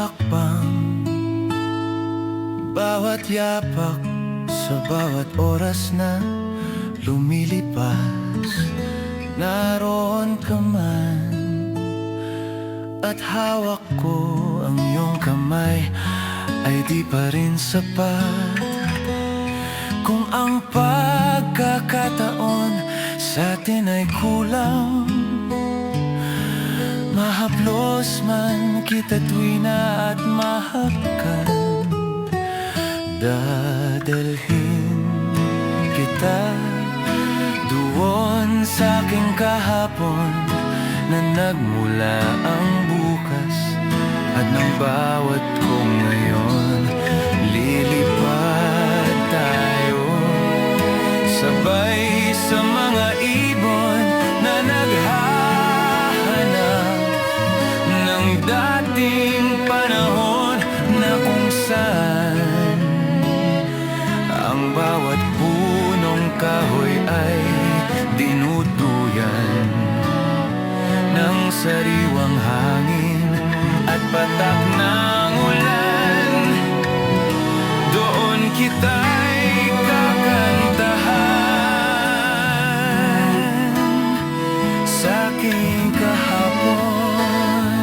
hakbang, bawat yapak, sa bawat oras na lumilipas, naroon ka man. At hawak ko ang iyong kamay, ay di pa rin sapat. Kung ang pagkakataon sa atin ay kulang, mahaplos man kita tuwina at mahagkan, dadalhin kita doon sa aking kahapon, na nagmula ang bukas. At ng bawat kong ngayon, lilipad tayo sabay sa mga ibon na naghahanap ng dating panahon, na kung saan ang bawat punong kahoy ay dinuduyan ng sariwang hangin at patak ng ulan. Doon kita'y kakantahan sa aking kahapon.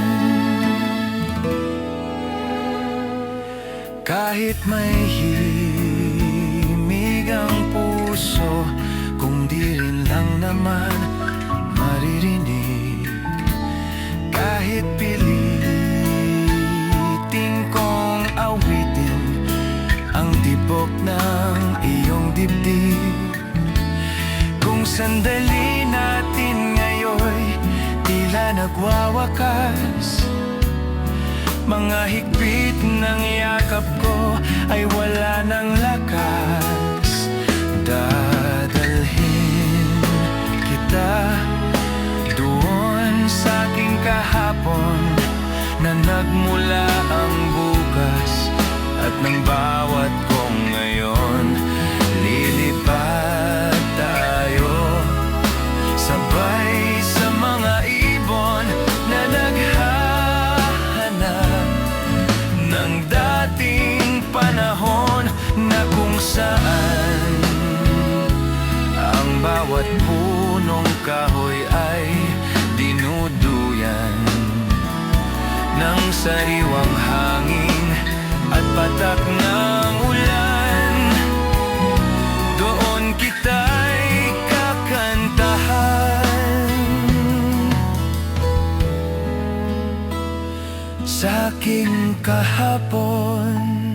Kahit may himig ang puso, kung di rin lang naman maririnig. Kahit piliting kong awitin ang tibok ng iyong dibdib, kung sandali natin ngayon tila nagwawakas, mga higpit ng yakap ko ay wala ng lakas. Dadalhin kita doon sa aking kahapon, na nagmula ang bukas. At ng bawat kong ngayon, lilipad tayo sabay sa mga ibon na naghahanap ng dating panahon, na kung saan ang bawat punong kahoy ay dinuduyan ng sariwang hangin at patak ng ulan. Doon kita'y kakantahan sa aking kahapon.